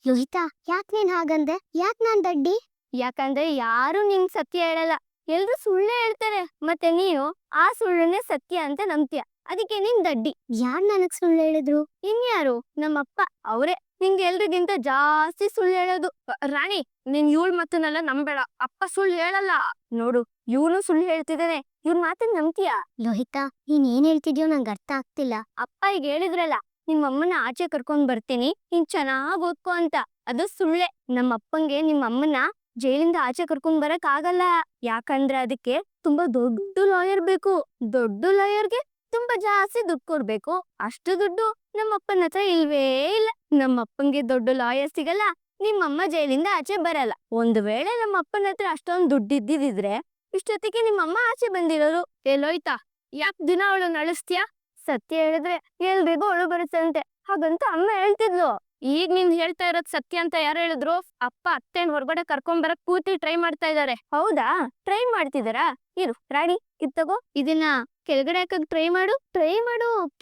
ಲೋಹಿತಾ, ಯಾಕ್ ನೀನ್ ಹಾಗಂದೆ? ಯಾಕ್ ನಾನ್ ದಡ್ಡಿ? ಯಾಕಂದ್ರೆ ಯಾರು ನಿಂಗ್ ಸತ್ಯ ಹೇಳಲ್ಲ, ಎಲ್ರು ಸುಳ್ಳೆ ಹೇಳ್ತಾರೆ. ಮತ್ತೆ ನೀನು ಆ ಸುಳ್ಳನ್ನೇ ಸತ್ಯ ಅಂತ ನಂಬ್ತೀಯ, ಅದಕ್ಕೆ ನೀನ್ ದಡ್ಡಿ. ಯಾರ್ ನನಗ್ ಸುಳ್ಳು ಹೇಳಿದ್ರು? ಇನ್ಯಾರು? ನಮ್ಮಪ್ಪ. ಅವ್ರೆ ನಿಂಗೆ ಎಲ್ರಿಗಿಂತ ಜಾಸ್ತಿ ಸುಳ್ಳು ಹೇಳೋದು. ರಾಣಿ, ನೀನ್ ಇವಳ ಮಾತನ್ನೆಲ್ಲ ನಂಬೇಡ. ಅಪ್ಪ ಸುಳ್ಳು ಹೇಳಲ್ಲ. ನೋಡು, ಇವನು ಸುಳ್ಳು ಹೇಳ್ತಿದ್ದಾನೆ, ಇವ್ನ ಮಾತನ್ನ ನಂಬ್ತೀಯಾ? ಲೋಹಿತಾ, ನೀನ್ ಏನ್ ಹೇಳ್ತಿದ್ಯೋ ನಂಗೆ ಅರ್ಥ ಆಗ್ತಿಲ್ಲ. ಅಪ್ಪ ಈಗ ಹೇಳಿದ್ರಲ್ಲ, ನಿಮ್ಮಮ್ಮನ ಆಚೆ ಕರ್ಕೊಂಡ್ ಬರ್ತೀನಿ, ನೀನ್ ಚೆನ್ನಾಗ್ ಓದ್ಕೋ ಅಂತ. ಅದು ಸುಳ್ಳೆ. ನಮ್ಮಪ್ಪಂಗೆ ನಿಮ್ಮಮ್ಮನ ಜೈಲಿಂದ ಆಚೆ ಕರ್ಕೊಂಡ್ ಬರಕ್ ಆಗಲ್ಲ. ಯಾಕಂದ್ರೆ ಅದಕ್ಕೆ ತುಂಬಾ ದೊಡ್ಡ ಲಾಯರ್ ಬೇಕು. ದೊಡ್ಡ ಲಾಯರ್ಗೆ ತುಂಬಾ ಜಾಸ್ತಿ ದುಡ್ಡು ಕೊಡ್ಬೇಕು. ಅಷ್ಟು ದುಡ್ಡು ನಮ್ಮಪ್ಪನ ಹತ್ರ ಇಲ್ವೇ ಇಲ್ಲ. ನಮ್ಮಪ್ಪಂಗೆ ದೊಡ್ಡ ಲಾಯರ್ ಸಿಗಲ್ಲ, ನಿಮ್ಮಮ್ಮ ಜೈಲಿಂದ ಆಚೆ ಬರಲ್ಲ. ಒಂದು ವೇಳೆ ನಮ್ಮಪ್ಪನ ಹತ್ರ ಅಷ್ಟೊಂದು ದುಡ್ಡು ಇದ್ದಿದ್ರೆ ಇಷ್ಟೊತ್ತಿಗೆ ನಿಮ್ಮಮ್ಮ ಆಚೆ ಬಂದಿರೋರು. ಲೋಯ್ತಾ, ಯಾಕೆ ದಿನ ಅವಳನ್ನ ಅಳಿಸ್ತೀಯಾ? ಸತ್ಯ ಹೇಳಿದ್ರೆ ಎಲ್ರಿಗೂ ಅಳು ಬರುತ್ತಂತೆ, ಹಾಗಂತ ಅಮ್ಮ ಹೇಳ್ತಿದ್ಲು. ಈಗ ನೀನ್ ಹೇಳ್ತಾ ಇರೋದ್ ಸತ್ಯ ಅಂತ ಯಾರು ಹೇಳಿದ್ರು? ಅಪ್ಪ ಅತ್ತೆನ್ ಹೊರಗಡೆ ಕರ್ಕೊಂಡ್ ಬರಕ್ ಪೂರ್ತಿ ಟ್ರೈ ಮಾಡ್ತಾ ಇದಾರೆ. ಹೌದಾ? ಟ್ರೈ ಮಾಡ್ತಿದಾರಾ? ಇರು ರಾಣಿ, ಇದ್ ತಗೋ, ಇದನ್ನ ಕೆಳಗಡೆ ಹಾಕಕ್ ಟ್ರೈ ಮಾಡು.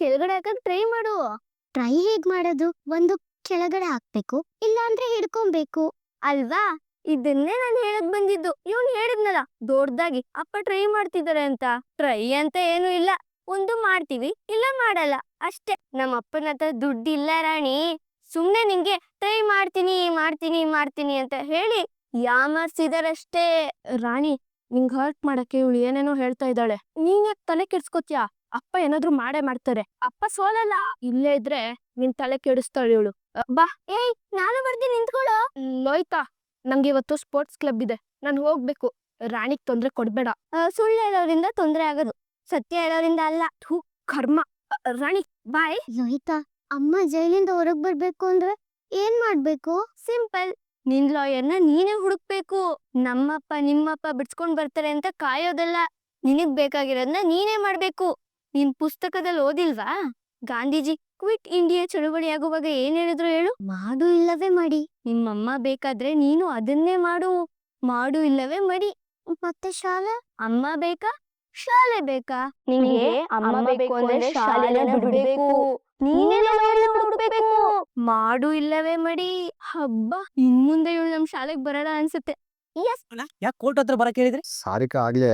ಕೆಳಗಡೆ ಹಾಕಕ್ ಟ್ರೈ ಮಾಡು. ಟ್ರೈ ಹೇಗ್ ಮಾಡೋದು? ಒಂದು ಕೆಳಗಡೆ ಹಾಕ್ಬೇಕು, ಇಲ್ಲ ಅಂದ್ರೆ ಹಿಡ್ಕೊಬೇಕು ಅಲ್ವಾ? ಇದನ್ನೇ ನಾನು ಹೇಳಕ್ ಬಂದಿದ್ದು. ಇವ್ನು ಹೇಳಿದ್ನಲ್ಲ ದೊಡ್ಡದಾಗಿ, ಅಪ್ಪ ಟ್ರೈ ಮಾಡ್ತಿದಾರೆ ಅಂತ. ಟ್ರೈ ಅಂತ ಏನು ಇಲ್ಲ, ಒಂದು ಮಾಡ್ತೀವಿ ಇಲ್ಲ ಮಾಡಲ್ಲ ಅಷ್ಟೇ. ನಮ್ಮ ಅಪ್ಪನ ಹತ್ರ ದುಡ್ಡಿಲ್ಲ ರಾಣಿ. ಸುಮ್ನೆ ನಿಂಗೆ ಟ್ರೈ ಮಾಡ್ತೀನಿ ಅಂತ ಹೇಳಿ ಯಾಮಾರ್ಸಿದಾರಷ್ಟೇ. ರಾಣಿ, ನಿಂಗ್ ಹರ್ಟ್ ಮಾಡಕ್ಕೆ ಇವಳು ಏನೇನೋ ಹೇಳ್ತಾ ಇದ್ದಾಳೆ. ನೀನ್ ಯಾಕೆ ತಲೆ ಕೆಡ್ಸ್ಕೊತ್ಯಾ? ಅಪ್ಪ ಏನಾದ್ರು ಮಾಡೇ ಮಾಡ್ತಾರೆ. ಅಪ್ಪ ಸೋಲಲ್ಲ. ಇಲ್ಲೇ ಇದ್ರೆ ನಿನ್ ತಲೆ ಕೆಡಿಸ್ತಾಳೆ ಇವಳು. ಬಾ. ಏಯ್, ನಾನು ಬರ್ತೀನಿ, ನಿಂತ್ಕೊಳ್ಳೋ. ಲೋಯ್ತಾ, ನಂಗೆ ಇವತ್ತು ಸ್ಪೋರ್ಟ್ಸ್ ಕ್ಲಬ್ ಇದೆ, ನಾನು ಹೋಗ್ಬೇಕು. ರಾಣಿಗ್ ತೊಂದ್ರೆ ಕೊಡ್ಬೇಡ. ಸುಳ್ಳು ಹೇಳೋದ್ರಿಂದ ತೊಂದ್ರೆ ಆಗೋದು, ಸತ್ಯ ಹೇಳೋದ್ರಿಂದ ಅಲ್ಲ. ಥೂ, ಕರ್ಮ. ರಾಣಿ ಬಾಯ್. ಲೋಹಿತಾ, ಅಮ್ಮ ಜೈಲಿಂದ ಹೊರಗ್ ಬರ್ಬೇಕು ಅಂದ್ರೆ ಏನ್ ಮಾಡ್ಬೇಕು? ಸಿಂಪಲ್, ನಿನ್ ಲಾಯರ್ನ ನೀನೇ ಹುಡುಕ್ಬೇಕು. ನಮ್ಮಪ್ಪ ನಿಮ್ಮಪ್ಪ ಬಿಡ್ಸ್ಕೊಂಡ್ ಬರ್ತಾರೆ ಅಂತ ಕಾಯೋದಲ್ಲ, ನಿನಗ್ ಬೇಕಾಗಿರೋದ್ನ ನೀನೇ ಮಾಡ್ಬೇಕು. ನೀನ್ ಪುಸ್ತಕದಲ್ಲಿ ಓದಿಲ್ವಾ? ಗಾಂಧೀಜಿ ಕ್ವಿಟ್ ಇಂಡಿಯಾ ಚಳುವಳಿ ಆಗುವಾಗ ಏನ್ ಹೇಳಿದ್ರು ಹೇಳು? ಮಾಡು ಇಲ್ಲವೇ ಮಾಡಿ. ನಿಮ್ಮಮ್ಮ ಬೇಕಾದ್ರೆ ನೀನು ಅದನ್ನೇ ಮಾಡು. ಮಾಡು ಇಲ್ಲವೇ ಮಡಿ. ಮತ್ತೆ ಶಾಲೆ? ಅಮ್ಮ ಬೇಕಾ ಶಾಲೆ ಬೇಕಾ? ನಿನಗೆ ಅಮ್ಮ ಬೇಕು ಅಂದ್ರೆ ಶಾಲೆನ ಬಿಡ್ಬೇಕು. ನೀನೇ ಲಾಯರ್ನ ಹುಡುಕ್ಬೇಕು. ಮಾಡು ಇಲ್ಲವೇ ಮಡಿ. ಹಬ್ಬ, ಇನ್ ಮುಂದೆ ಇವಳು ನಮ್ ಶಾಲೆಗ್ ಬರಲ್ಲ ಅನ್ಸುತ್ತೆ. ಎಸ್. ಯಾಕೆ ಕೋರ್ಟ್ ಹತ್ರ ಬರಕ್ ಹೇಳಿದ್ರಿ? ಸಾರಿಕಾ ಆಗ್ಲೇ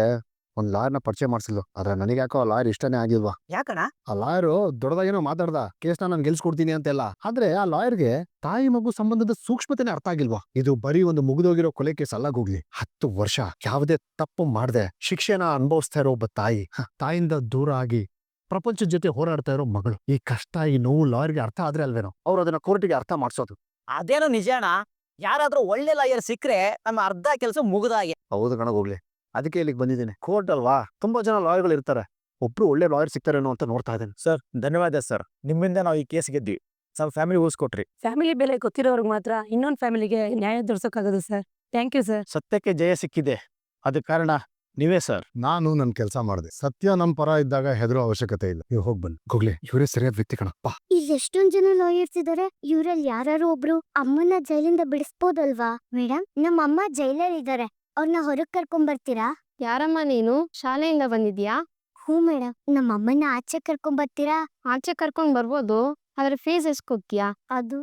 ಒಂದ್ ಲಾಯರ್ನ ಪರಿಚಯ ಮಾಡ್ಸಿದ್ಲು, ಆದ್ರೆ ನನಗೆ ಯಾಕೋ ಆ ಲಾಯರ್ ಇಷ್ಟನೇ ಆಗಿಲ್ವಾ. ಯಾಕಣ? ಆ ಲಾಯರು ದೊಡ್ಡದಾಗೇನೋ ಮಾತಾಡ್ದ, ಕೇಸ್ನ ನಾನು ಗೆಲ್ಸ್ಕೊಡ್ತೀನಿ ಅಂತೆಲ್ಲ. ಆದ್ರೆ ಆ ಲಾಯರ್ಗೆ ತಾಯಿ ಮಗು ಸಂಬಂಧದ ಸೂಕ್ಷ್ಮತೆನೆ ಅರ್ಥ ಆಗಿಲ್ವಾ. ಇದು ಬರೀ ಒಂದು ಮುಗಿದೋಗಿರೋ ಕೊಲೆ ಕೇಸ್ ಅಲ್ಲ ಗೂಗ್ಲಿ. 10 ವರ್ಷ ಯಾವುದೇ ತಪ್ಪು ಮಾಡದೆ ಶಿಕ್ಷೆನ ಅನುಭವಿಸ್ತಾ ಇರೋ ಒಬ್ಬ ತಾಯಿ, ತಾಯಿಂದ ದೂರ ಆಗಿ ಪ್ರಪಂಚದ ಜೊತೆ ಹೋರಾಡ್ತಾ ಇರೋ ಮಗಳು. ಈ ಕಷ್ಟ, ಈ ನೋವು ಲಾಯರ್ಗೆ ಅರ್ಥ ಆದ್ರೆ ಅಲ್ವೇನೋ ಅವ್ರು ಅದನ್ನ ಕೋರ್ಟಿಗೆ ಅರ್ಥ ಮಾಡ್ಸೋದು. ಅದೇನೋ ನಿಜಾಣ. ಯಾರಾದ್ರೂ ಒಳ್ಳೆ ಲಾಯರ್ ಸಿಕ್ಕ್ರೆ ನಮ್ಮ ಅರ್ಧ ಕೆಲಸ ಮುಗಿದಾಗೆ. ಹೌದು ಕಣ ಹೋಗ್ಲಿ, ಅದಕ್ಕೆ ಇಲ್ಲಿಗೆ ಬಂದಿದ್ದೀನಿ. ಕೋರ್ಟ್ ಅಲ್ವಾ, ತುಂಬಾ ಜನ ಲಾಯರ್ಗಳು ಇರ್ತಾರೆ, ಒಬ್ರು ಒಳ್ಳೆ ಲಾಯರ್ ಸಿಗ್ತಾರೇನೋ ಅಂತ ನೋಡ್ತಾ ಇದ್ದೇನೆ. ಸರ್, ಧನ್ಯವಾದ ಸರ್. ನಿಮ್ಮಿಂದ ನಾವು ಈ ಕೇಸ್ ಗೆದ್ವಿ. ನಮ್ಮ ಫ್ಯಾಮಿಲಿ ಉಳಿಸ್ಕೊಟ್ರಿ. ಫ್ಯಾಮಿಲಿ ಬೆಲೆ ಗೊತ್ತಿರೋರ್ಗೆ ಮಾತ್ರ ಇನ್ನೊಂದು ಫ್ಯಾಮಿಲಿಗೆ ನ್ಯಾಯ ದೊರಸೋಕ್ಕಾಗೋದು ಸರ್. Thank you sir. ಸತ್ಯಕ್ಕೆ ಜಯ ಸಿಕ್ಕಿದೆ, ಅದಕ್ಕೆ ಕಾರಣ ನೀವೇ ಸರ್. ನಾನು ನನ್ ಕೆಲಸ ಮಾಡಿದೆ. ಸತ್ಯ ನಮ್ ಪರ ಇದ್ದಾಗ ಹೆದರೋ ಅವಶ್ಯಕತೆ ಇಲ್ಲ. ನೀವು ಹೋಗ್ ಬನ್ನಿ. ಹೋಗ್ಲಿ, ಇವರೇ ಸರಿಯಾದ ವ್ಯಕ್ತಿ ಕಣಪ್ಪ. ಇಲ್ಲಿ ಎಷ್ಟೊಂದ್ ಜನ ಲಾಯರ್ಸ್ ಇದಾರೆ, ಇವ್ರಲ್ಲಿ ಯಾರು ಒಬ್ರು ಅಮ್ಮನ ಜೈಲಿಂದ ಬಿಡಿಸ್ಬೋದಲ್ವಾ? ಮೇಡಮ್, ನಮ್ಮ ಅಮ್ಮ ಜೈಲಲ್ಲಿ ಇದಾರೆ, ಅವ್ರನ್ನ ಹೊರಗ್ ಕರ್ಕೊಂಡ್ ಬರ್ತೀರಾ? ಯಾರಮ್ಮ ನೀನು? ಶಾಲೆಯಿಂದ ಬಂದಿದ್ಯಾ? ಹ್ಞೂ ಮೇಡಮ್, ನಮ್ಮ ಅಮ್ಮನ ಆಚೆ ಕರ್ಕೊಂಡ್ ಬರ್ತೀರಾ? ಆಚೆ ಕರ್ಕೊಂಡ್ ಬರ್ಬೋದು, ಆದ್ರೆ ಫೀಸ್ ಎಸ್ಕೊತ್ಯಾ? ಅದು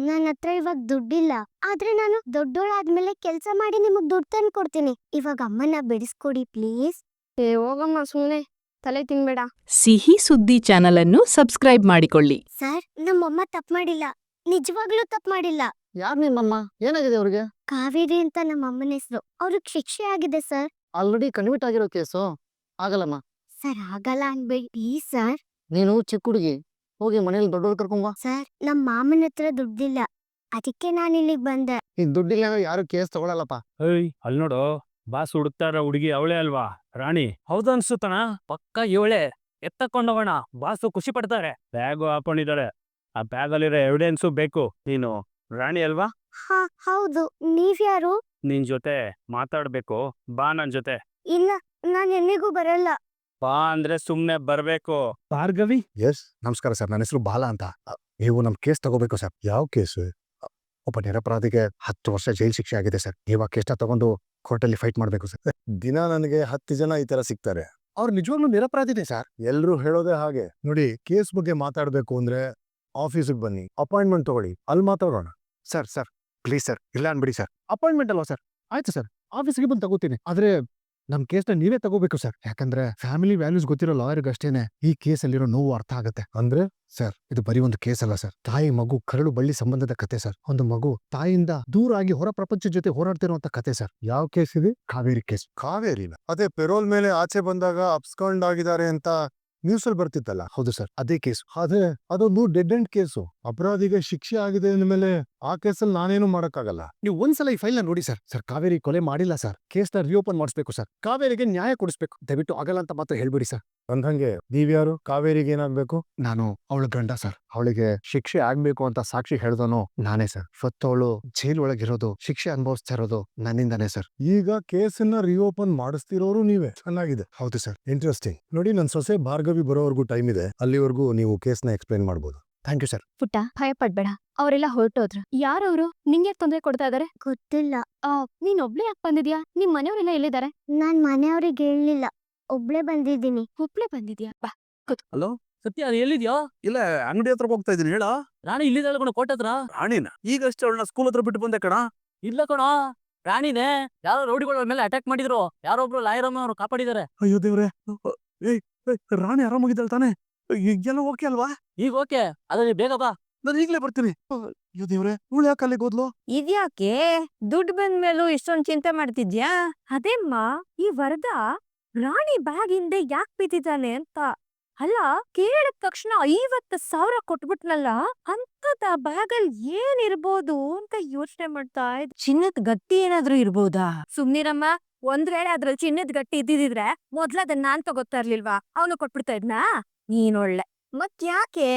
ನನ್ನ ಹತ್ರ ಇವಾಗ ದುಡ್ಡಿಲ್ಲ, ಆದ್ರೆ ನಾನು ದೊಡ್ಡೋಳಾದ್ಮೇಲೆ ಕೆಲ್ಸ ಮಾಡಿ ನಿಮಗ್ ದುಡ್ಡು ತಂದು ಕೊಡ್ತೀನಿ. ಇವಾಗ ಅಮ್ಮನ ಬಿಡಿಸ್ಕೊಡಿ ಪ್ಲೀಸ್. ಹೋಗಮ್ಮ, ಸುಮ್ನೆ ತಲೆ ತಿನ್ಬೇಡ. ಸಿಹಿ ಸುದ್ದಿ ಚಾನಲ್ ಅನ್ನು ಸಬ್ಸ್ಕ್ರೈಬ್ ಮಾಡಿಕೊಳ್ಳಿ. ಸರ್, ನಮ್ಮಮ್ಮ ತಪ್ಪು ಮಾಡಿಲ್ಲ, ನಿಜವಾಗ್ಲೂ ತಪ್ಪು ಮಾಡಿಲ್ಲ. ಯಾರ್ ನಿಮ್ಮಮ್ಮ? ಏನಾಗಿದೆ ಅವ್ರಿಗೆ? ಕಾವೇರಿ ಅಂತ ನಮ್ಮ ಅಮ್ಮನ ಹೆಸರು. ಅವ್ರಿಗೆ ಶಿಕ್ಷೆ ಆಗಿದೆ ಸರ್. ಆಲ್ರೆಡಿ ಕನ್ವಿಟ್ ಆಗಿರೋ ಕೇಸು, ಆಗಲ್ಲಮ್ಮ. ಸರ್, ಆಗಲ್ಲ ಅನ್ಬೇಡಿ ಪ್ಲೀಸ್ ಸರ್. ನೀನು ಚಿಕ್ಕ ಹುಡುಗಿ, ಹೋಗಿ ಮನೇಲಿ ದೊಡ್ಡವ್ರು ಕರ್ಕೊಂಬ. ಸರ್, ನಮ್ಮ ಮಾಮನ ಹತ್ರ ದುಡ್ಡಿಲ್ಲ, ಅದಕ್ಕೆ ನಾನು ಇಲ್ಲಿಗೆ ಬಂದೆ. ಈಗ ದುಡ್ಡಿಲ್ಲ ಯಾರು ಕೇಸ್ ತಗೊಳಲ್ಲಪ್ಪ. ಏಯ್, ಅಲ್ಲಿ ನೋಡು, ಬಾಸ್ ಹುಡುಕ್ತಾ ಇರೋ ಹುಡುಗಿ ಅವಳೇ ಅಲ್ವಾ ರಾಣಿ? ಹೌದು ಅನ್ಸುತ್ತಣ. ಪಕ್ಕ ಇವಳೆ. ಎತ್ತಕೊಂಡವಣ, ಬಾಸು ಖುಷಿ ಪಡ್ತಾರೆ. ಬ್ಯಾಗು ಹಾಕೊಂಡಿದ್ದಾರೆ, ಆ ಬ್ಯಾಗಲ್ಲಿರೋ ಎವಿಡೆನ್ಸು ಬೇಕು. ನೀನು ರಾಣಿ ಅಲ್ವಾ? ಹೌದು. ನೀವ್ಯಾರು? ನಿನ್ ಜೊತೆ ಮಾತಾಡ್ಬೇಕು, ಬಾ ನನ್ ಜೊತೆ. ಇಲ್ಲ, ನಾನು ಎಲ್ಲಿಗೂ ಬರಲ್ಲ. ಬಾ ಅಂದ್ರೆ ಸುಮ್ನೆ ಬರ್ಬೇಕು. ಭಾರ್ಗವಿ? ಎಸ್, ನಮಸ್ಕಾರ ಸರ್, ನನ್ನ ಹೆಸರು ಬಾಲ ಅಂತ. ನೀವು ನಮ್ ಕೇಸ್ ತಗೋಬೇಕು ಸರ್. ಯಾವ ಕೇಸು? ಒಬ್ಬ ನಿರಪರಾಧಿಗೆ 10 ವರ್ಷ ಜೈಲ್ ಶಿಕ್ಷೆ ಆಗಿದೆ ಸರ್. ನೀವು ಆ ಕೇಸ್ನ ತಗೊಂಡು ಕೋರ್ಟಲ್ಲಿ ಫೈಟ್ ಮಾಡ್ಬೇಕು ಸರ್. ದಿನ ನನಗೆ 10 ಜನ ಈ ತರ ಸಿಗ್ತಾರೆ. ಅವ್ರು ನಿಜವಾಗ್ಲೂ ನಿರಪರಾಧಿನೇ ಸರ್. ಎಲ್ರು ಹೇಳೋದೇ ಹಾಗೆ. ನೋಡಿ, ಕೇಸ್ ಬಗ್ಗೆ ಮಾತಾಡ್ಬೇಕು ಅಂದ್ರೆ ಆಫೀಸಿಗೆ ಬನ್ನಿ, ಅಪಾಯಿಂಟ್ಮೆಂಟ್ ತಗೊಳ್ಳಿ, ಅಲ್ಲಿ ಮಾತಾಡೋಣ. ಸರ್ ಪ್ಲೀಸ್ ಸರ್, ಇಲ್ಲ ಅನ್ಬಿಡಿ ಸರ್. ಅಪಾಯಿಂಟ್ಮೆಂಟ್ ಅಲ್ವಾ ಸರ್? ಆಯ್ತು ಸರ್, ಆಫೀಸ್ಗೆ ಬಂದು ತಗೋತೀನಿ. ಆದ್ರೆ ನಮ್ ಕೇಸ್ನ ನೀವೇ ತಗೋಬೇಕು ಸರ್. ಯಾಕಂದ್ರೆ ಫ್ಯಾಮಿಲಿ ವ್ಯಾಲ್ಯೂಸ್ ಗೊತ್ತಿರೋ ಲಾಯರ್ಗೆ ಅಷ್ಟೇನೆ ಈ ಕೇಸಲ್ಲಿರೋ ನೋವು ಅರ್ಥ ಆಗುತ್ತೆ. ಅಂದ್ರೆ ಸರ್, ಇದು ಬರೀ ಒಂದು ಕೇಸ್ ಅಲ್ಲ ಸರ್. ತಾಯಿ ಮಗು ಕರಳು ಬಳ್ಳಿ ಸಂಬಂಧದ ಕತೆ ಸರ್. ಒಂದು ಮಗು ತಾಯಿಯಿಂದ ದೂರ ಆಗಿ ಹೊರ ಪ್ರಪಂಚದ ಜೊತೆ ಹೋರಾಡ್ತಿರುವಂತ ಕತೆ ಸರ್. ಯಾವ ಕೇಸ್ ಇದೆ? ಕಾವೇರಿ ಕೇಸ್. ಕಾವೇರಿನ ಅದೇ ಪೆರೋಲ್ ಮೇಲೆ ಆಚೆ ಬಂದಾಗ ಅಪ್ಸ್ಕೊಂಡ್ ಆಗಿದ್ದಾರೆ ಅಂತ ನ್ಯೂಸ್ ಅಲ್ಲಿ ಬರ್ತಿತ್ತಲ್ಲ. ಹೌದು ಸರ್, ಅದೇ ಕೇಸ್. ಅದೇ ಅದೊಂದು ಡೆಡ್ ಎಂಡ್ ಕೇಸು. ಅಪರಾಧಿಗೆ ಶಿಕ್ಷೆ ಆಗಿದೆ ಅಂದ್ಮೇಲೆ ಆ ಕೇಸಲ್ಲಿ ನಾನೇನು ಮಾಡಕ್ಕಾಗಲ್ಲ. ನೀವು ಒಂದ್ಸಲ ಈ ಫೈಲ್ ನ ನೋಡಿ ಸರ್. ಸರ್, ಕಾವೇರಿ ಕೊಲೆ ಮಾಡಿಲ್ಲ ಸರ್. ಕೇಸ್ನ ರಿಓಪನ್ ಮಾಡಿಸ್ಬೇಕು ಸರ್. ಕಾವೇರಿಗೆ ನ್ಯಾಯ ಕೊಡಿಸ್ಬೇಕು. ದಯವಿಟ್ಟು ಆಗಲ್ಲ ಅಂತ ಮಾತ್ರ ಹೇಳ್ಬಿಡಿ ಸರ್. ಅಂದಂಗೆ ನೀವ್ಯಾರು? ಕಾವೇರಿಗೆ ಏನಾಗ್ಬೇಕು? ನಾನು ಅವಳ ಗಂಡ ಸರ್. ಅವಳಿಗೆ ಶಿಕ್ಷೆ ಆಗ್ಬೇಕು ಅಂತ ಸಾಕ್ಷಿ ಹೇಳ್ದೋನು ನಾನೇ ಸರ್. ಅವಳು ಜೈಲ್ ಒಳಗಿರೋದು, ಶಿಕ್ಷೆ ಅನುಭವಿಸ್ತಾ ಇರೋದು ನನ್ನಿಂದಾನೇ ಸರ್. ಈಗ ಕೇಸನ್ನ ರಿಓಪನ್ ಮಾಡಿಸ್ತಿರೋರು ನೀವೇ. ಚೆನ್ನಾಗಿದೆ. ಹೌದು ಸರ್. ಇಂಟ್ರೆಸ್ಟಿಂಗ್. ನೋಡಿ, ನನ್ ಸೊಸೆ ಭಾರ್ಗವಿ ಬರೋವರೆಗೂ ಟೈಮ್ ಇದೆ. ಅಲ್ಲಿವರೆಗೂ ನೀವು ಕೇಸ್ನ ಎಕ್ಸ್ಪ್ಲೈನ್ ಮಾಡ್ಬೋದು. Thank you sir. ಪುಟ್ಟ, ಭಯ ಪಡ್ಬೇಡ. ಅವರೆಲ್ಲ ಹೊರಟೋದ್ರು. ಯಾರವ್ರು? ನಿಂಗೆ ತೊಂದರೆ ಕೊಡ್ತಾ ಇದಾರೆ? ಗೊತ್ತಿಲ್ಲ. ನೀನ್ ಒಬ್ಳೆ ಯಾಕೆ ಬಂದಿದ್ಯಾ? ನಿಮ್ ಮನೆಯವರೆಲ್ಲ ಎಲ್ಲಿದ್ದಾರೆ? ನಾನ್ ಮನೆಯವ್ರಿಗೆ ಹೇಳಿಲ್ಲ, ಒಬ್ಳೆ ಬಂದಿದ್ದೀನಿ. ಒಬ್ಳೆ ಬಂದಿದ್ಯಾ? ಬಾ. ಹಲೋ ಸತ್ಯ, ಅದು ಎಲ್ಲಿದ್ಯೋ? ಇಲ್ಲ, ಅಂಗಡಿ ಹತ್ರ ಹೋಗ್ತಾ ಇದೀನಿ. ಹೇಳ. ರಾಣಿ ಇಲ್ಲಿದ್ದಾಳೆ ಕಣ, ಕೋಟೆ ಹತ್ರ. ರಾಣಿನ ಈಗಷ್ಟೇ ಅವಳನ್ನ ಸ್ಕೂಲ್ ಹತ್ರ ಬಿಟ್ಟು ಬಂದೆ ಕಣ. ಇಲ್ಲ ಕಣ, ರಾಣಿನೇ. ಯಾರೋ ರೌಡಿಗಳ ಮೇಲೆ ಅಟ್ಯಾಕ್ ಮಾಡಿದ್ರು. ಯಾರೊಬ್ರು ಲಾಯರಮ್ಮ ಅವರು ಕಾಪಾಡಿದ್ದಾರೆ. ಅಯ್ಯೋ ದೇವ್ರೆ. ಏಯ್ ರಾಣಿ ಆರಾಮಾಗಿದ್ದಾಳೆ ತಾನೆ? ಎಲ್ಲ ಓಕೆ ಅಲ್ವಾ? ಈಗ ಓಕೆ. ಅದೇ ನೀ ಬೇಗ ಬಾ. ನಾನು ಈಗ್ಲೇ ಬರ್ತೀನಿ. ಅಯ್ಯೋ ದೇವ್ರೆ, ಇವಳು ಯಾಕೆ ಅಲ್ಲಿಗೆ ಹೋದ್ಲು? ಇದ್ಯಾಕೆ ದುಡ್ಡು ಬಂದ ಮೇಲೂ ಇಷ್ಟೊಂದ್ ಚಿಂತೆ ಮಾಡ್ತಿದ್ಯಾ? ಅದೇಮ್ಮ, ಈ ವರದ ರಾಣಿ ಬ್ಯಾಗ್ ಹಿಂದೆ ಯಾಕೆ ಬಿದ್ದಿದ್ದಾನೆ ಅಂತ. ಅಲ್ಲ, ಕೇಳಿದ ತಕ್ಷಣ 50,000 ಕೊಟ್ಬಿಟ್ನಲ್ಲ, ಅಂತದ ಬ್ಯಾಗಲ್ ಏನಿರ್ಬೋದು ಅಂತ ಯೋಚನೆ ಮಾಡ್ತಾ ಇದ್ದೆ. ಚಿನ್ನದ ಗಟ್ಟಿ ಏನಾದ್ರೂ ಇರ್ಬೋದಾ? ಸುಮ್ನಿರಮ್ಮ. ಒಂದ್ ವೇಳೆ ಅದ್ರಲ್ಲಿ ಚಿನ್ನದ ಗಟ್ಟಿ ಇದ್ದಿದ್ರೆ ಮೊದ್ಲ ಅದನ್ನ ನಾನ್ ತಗೋತಾ ಇರ್ಲಿಲ್ವಾ? ಅವನು ಕೊಟ್ಬಿಡ್ತಾ ಇದ್ನಾ? ನೀನೊಳ್ಳೆ. ಮತ್ ಯಾಕೆ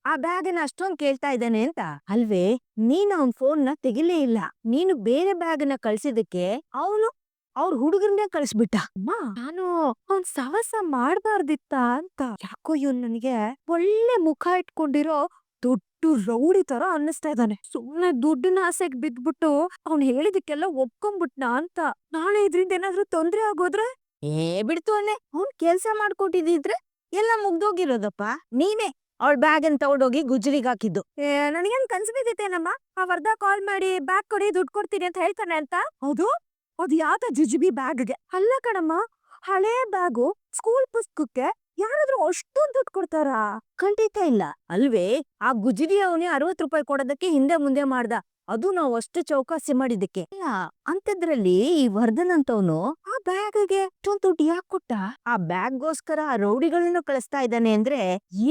ಆ ಬ್ಯಾಗನ್ನ ಅಷ್ಟೊಂದ್ ಕೇಳ್ತಾ ಇದ್ದಾನೆ ಅಂತ ಅಲ್ವೇ? ನೀನ್ ಅವನ್ ಫೋನ್ನ ತೆಗಿಲೇ ಇಲ್ಲ. ನೀನು ಬೇರೆ ಬ್ಯಾಗನ್ನ ಕಳ್ಸಿದಕ್ಕೆ ಅವನು ಅವ್ರ ಹುಡುಗರನ್ನೇ ಕಳಿಸ್ಬಿಟ್ಟ. ಅಮ್ಮ, ನಾನು ಅವ್ನ್ ಸವಸ ಮಾಡ್ಬಾರ್ದಿತ್ತ ಅಂತ. ಯಾಕೋ ಇವ್ನ್ ನನಗೆ ಒಳ್ಳೆ ಮುಖ ಇಟ್ಕೊಂಡಿರೋ ದೊಡ್ಡ ರೌಡಿ ತರ ಅನ್ನಿಸ್ತಾ ಇದ್ದಾನೆ. ಸುಮ್ನೆ ದುಡ್ಡಿನ ಆಸೆಗ್ ಬಿದ್ಬಿಟ್ಟು ಅವ್ನ್ ಹೇಳಿದಕ್ಕೆಲ್ಲ ಒಪ್ಕೊಂಡ್ಬಿಟ್ನಾ ಅಂತ. ನಾಳೆ ಇದ್ರಿಂದ ಏನಾದ್ರೂ ತೊಂದ್ರೆ ಆಗೋದ್ರೆ? ಬಿಡ್ತು ಅಲ್ಲೇ. ಅವ್ನ್ ಕೆಲ್ಸ ಮಾಡ್ಕೊಟ್ಟಿದ್ರೆ ಎಲ್ಲ ಮುಗ್ದೋಗಿರೋದಪ್ಪ. ನೀನೇ ಅವಳ ಬ್ಯಾಗ್ ಅನ್ ತಗೊಂಡೋಗಿ ಗುಜ್ರಿಗೆ ಹಾಕಿದ್ದು. ನನಗೇನ್ ಕನ್ಸು ಬಿದ್ದಿತ್ತೇನಮ್ಮ? ಆ ವರ್ಧ ಕಾಲ್ ಮಾಡಿ ಬ್ಯಾಗ್ ಕೊಡಿ, ದುಡ್ಡು ಕೊಡ್ತೀನಿ ಅಂತ ಹೇಳ್ತಾನೆ ಅಂತ. ಹೌದು, ಅದು ಯಾವ್ದ ಜುಜುಬಿ ಬ್ಯಾಗ್ಗೆ? ಅಲ್ಲ ಕಣಮ್ಮ, ಹಳೇ ಬ್ಯಾಗು, ಸ್ಕೂಲ್ ಪುಸ್ತಕಕ್ಕೆ ಯಾರಾದ್ರೂ ಅಷ್ಟೊಂದು ದುಡ್ಡು ಕೊಡ್ತಾರಾ? ಖಂಡಿತ ಇಲ್ಲ ಅಲ್ವೇ? ಆ ಗುಜರಿ ಅವನೇ 60 ರೂಪಾಯಿ ಕೊಡೋದಕ್ಕೆ ಹಿಂದೆ ಮುಂದೆ ಮಾಡ್ದ. ಅದು ನಾವು ಅಷ್ಟು ಚೌಕಾಸಿ ಮಾಡಿದ್ದಕ್ಕೆ. ಇಲ್ಲ ಅಂತದ್ರಲ್ಲಿ ಈ ವರ್ಧನ್ ಅಂತವನು ಆ ಬ್ಯಾಗ್ಗೆ ಅಷ್ಟೊಂದು ದುಡ್ಡು ಯಾಕೆ ಕೊಟ್ಟ? ಆ ಬ್ಯಾಗ್ಗೋಸ್ಕರ ಆ ರೌಡಿಗಳನ್ನ ಕಳಿಸ್ತಾ ಇದ್ದಾನೆ ಅಂದ್ರೆ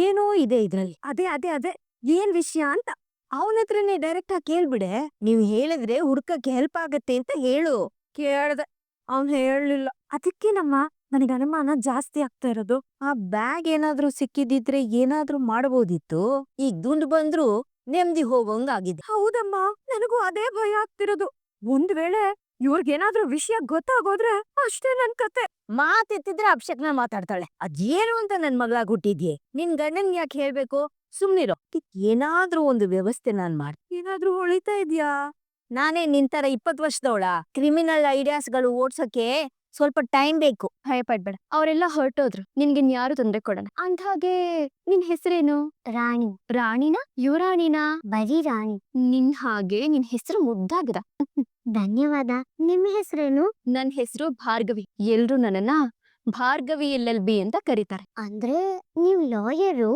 ಏನೋ ಇದೆ ಇದ್ರಲ್ಲಿ. ಅದೇ ಏನ್ ವಿಷಯ ಅಂತ ಅವನ ಹತ್ರನೇ ಡೈರೆಕ್ಟ್ ಆಗಿ ಕೇಳ್ಬಿಡೆ. ನೀವ್ ಹೇಳಿದ್ರೆ ಹುಡ್ಕಕ್ಕೆ ಹೆಲ್ಪ್ ಆಗತ್ತೆ ಅಂತ ಹೇಳು. ಕೇಳ್ದೆ, ಅವ್ನ್ ಹೇಳಲಿಲ್ಲ. ಅದಕ್ಕೇನಮ್ಮ ನನಗೆ ಅನುಮಾನ ಜಾಸ್ತಿ ಆಗ್ತಾ ಇರೋದು. ಆ ಬ್ಯಾಗ್ ಏನಾದ್ರೂ ಸಿಕ್ಕಿದಿದ್ರೆ ಏನಾದ್ರೂ ಮಾಡಬಹುದಿತ್ತು. ಈಗ ದುಂಡು ಬಂದ್ರು ನೆಮ್ಮದಿ ಹೋಗೋಂಗಾಗಿದೆ. ಹೌದಮ್ಮ, ನನಗೂ ಅದೇ ಭಯ ಆಗ್ತಿರೋದು. ಒಂದ್ ವೇಳೆ ಇವ್ರಿಗೇನಾದ್ರೂ ವಿಷಯ ಗೊತ್ತಾಗೋದ್ರೆ ಅಷ್ಟೇ ನನ್ ಕತೆ. ಮಾತೆತ್ತಿದ್ರೆ ಅಪಶಕ್ನ ಮಾತಾಡ್ತಾಳೆ. ಅದೇನು ಅಂತ ನನ್ ಮಗಳಾಗ್ ಹುಟ್ಟಿದ್ಯೆ. ನಿನ್ ಗಂಡನ್ ಯಾಕೆ ಹೇಳ್ಬೇಕು? ಸುಮ್ನಿರೋ. ಏನಾದ್ರೂ ಒಂದು ವ್ಯವಸ್ಥೆ ನಾನ್ ಮಾಡ್ತೀನಿ. ಏನಾದ್ರೂ ಹೊಳಿತಾ ಇದ್ಯಾ? ನಾನೇ ನಿಂತರ 20 ವರ್ಷದವಳ. ಕ್ರಿಮಿನಲ್ ಐಡಿಯಾಸ್ಗಳು ಓಡ್ಸಕ್ಕೆ ಸ್ವಲ್ಪ ಟೈಮ್ ಬೇಕು. ಭಯ ಪಡ್ಬೇಡ, ಅವರೆಲ್ಲ ಹೊರಟೋದ್ರು. ನಿನ್ಗೆ ಯಾರು ತೊಂದ್ರೆ ಕೊಡೋಣ. ಅಂದ್ಹಾಗೆ ನಿನ್ ಹೆಸರೇನು? ರಾಣಿ. ರಾಣಿನಾ? ಯುವರಾಣಿನಾ? ಬರೀ ರಾಣಿ. ನಿನ್ ಹಾಗೆ ನಿನ್ ಹೆಸರು ಮುದ್ದಾಗದ. ಧನ್ಯವಾದ. ನಿಮ್ಮ ಹೆಸರೇನು? ನನ್ ಹೆಸರು ಭಾರ್ಗವಿ. ಎಲ್ರು ನನ್ನನ್ನ ಭಾರ್ಗವಿ LLB ಅಂತ ಕರೀತಾರೆ. ಅಂದ್ರೆ ನೀವ್ ಲಾಯರು?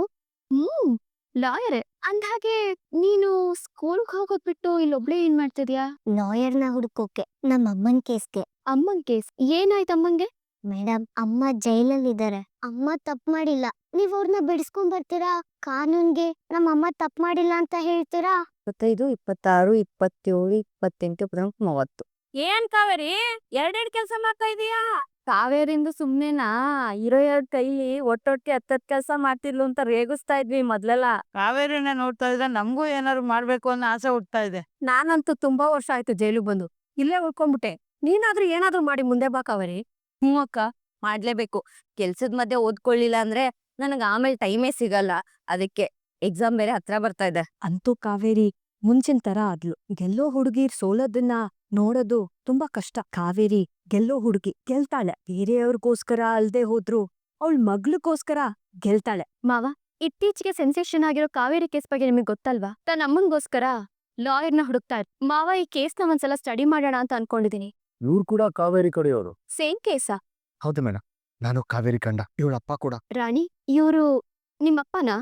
ಲಾಯರೇ. ಅಂದ್ಹಾಗೆ ನೀನು ಸ್ಕೂಲ್ಗೆ ಹೋಗೋದ್ ಬಿಟ್ಟು ಇಲ್ಲೊಬ್ಳೆ ಏನ್ ಮಾಡ್ತಿದ್ಯಾ? ಲಾಯರ್ನ ಹುಡ್ಕೋಕೆ, ನಮ್ಮ ಅಮ್ಮನ್ ಕೇಸ್ಗೆ. ಅಮ್ಮನ್ ಕೇಸ್? ಏನಾಯ್ತು ಅಮ್ಮಂಗೆ? ಮೇಡಮ್, ಅಮ್ಮ ಜೈಲಲ್ಲಿದ್ದಾರೆ. ಅಮ್ಮ ತಪ್ಪು ಮಾಡಿಲ್ಲ. ನೀವ್ ಅವ್ರನ್ನ ಬಿಡಿಸ್ಕೊಂಡ್ ಬರ್ತೀರಾ? ಕಾನೂನ್ಗೆ ನಮ್ಮ ಅಮ್ಮ ತಪ್ಪು ಮಾಡಿಲ್ಲ ಅಂತ ಹೇಳ್ತೀರಾ? 25, 26, 27, 28, 30. ಏನ್ ಕಾವೇರಿ, ಎರಡೆರಡ್ ಕೆಲ್ಸ ಮಾಡ್ತಾ ಇದೀಯಾ? ಕಾವೇರಿಂದ ಸುಮ್ನೆನಾ? ಇರೋ 2 ಕೈಲಿ ಒಟ್ಟೊಟ್ಟಿಗೆ 10 ಕೆಲ್ಸ ಮಾಡ್ತಿದ್ಲು ಅಂತ ರೇಗಿಸ್ತಾ ಇದ್ವಿ ಮೊದ್ಲೆಲ್ಲ. ಕಾವೇರಿನ ನೋಡ್ತಾ ಇದ್ರೆ ನಮಗೂ ಏನಾದ್ರು ಮಾಡ್ಬೇಕು ಅನ್ನೋ ಆಸೆ ಹುಟ್ತಾ ಇದೆ. ನಾನಂತೂ ತುಂಬಾ ವರ್ಷ ಆಯ್ತು ಜೈಲಿಗೆ ಬಂದು. ಇಲ್ಲೇ ಉಳ್ಕೊಂಡ್ಬಿಟ್ಟೆ. ನೀನಾದ್ರೂ ಏನಾದ್ರೂ ಮಾಡಿ ಮುಂದೆ ಬಾ ಕಾವೇರಿ. ಅಕ್ಕ, ಮಾಡ್ಲೇಬೇಕು. ಕೆಲ್ಸದ ಮಧ್ಯೆ ಓದ್ಕೊಳ್ಳಿಲ್ಲ ಅಂದ್ರೆ ನನಗ್ ಆಮೇಲೆ ಟೈಮೇ ಸಿಗಲ್ಲ. ಅದಕ್ಕೆ ಎಕ್ಸಾಮ್ ಬೇರೆ ಹತ್ರ ಬರ್ತಾ ಇದೆ. ಅಂತೂ ಕಾವೇರಿ ಮುಂಚಿನ ತರ ಆದ್ಲು. ಗೆಲ್ಲೋ ಹುಡುಗಿರ್ ಸೋಲೋದನ್ನ ನೋಡೋದು ತುಂಬಾ ಕಷ್ಟ. ಕಾವೇರಿ ಗೆಲ್ಲೋ ಹುಡುಗಿ ಗೆಲ್ತಾಳೆ. ಬೇರೆಯವ್ರಿಗೋಸ್ಕರ ಅಲ್ದೆ ಹೋದ್ರು ಅವಳ ಮಗ್ಳಿಗೋಸ್ಕರ ಗೆಲ್ತಾಳೆ. ಮಾವ, ಇತ್ತೀಚೆಗೆ ಸೆನ್ಸೇಷನ್ ಆಗಿರೋ ಕಾವೇರಿ ಕೇಸ್ ಬಗ್ಗೆ ನಿಮಗೆ ಗೊತ್ತಲ್ವಾ? ತನ್ನ ಅಮ್ಮಂಗೋಸ್ಕರ ಲಾಯರ್ನ ಹುಡುಕ್ತಾ ಇರ್ ಮಾವ ಈ ಕೇಸ್ನ ಒಂದ್ಸಲ ಸ್ಟಡಿ ಮಾಡೋಣ ಅಂತ ಅನ್ಕೊಂಡಿದೀನಿ. ಇವ್ರು ಕೂಡ ಕಾವೇರಿ ಕಡೆಯವರು. ಸೇಮ್ ಕೇಸಾ? ಹೌದು ಮೇಡಮ್, ನಾನು ಕಾವೇರಿ ಕಂಡ, ಇವಳ ಅಪ್ಪ ಕೂಡ. ರಾಣಿ, ಇವರು ನಿಮ್ಮಪ್ಪನಾ?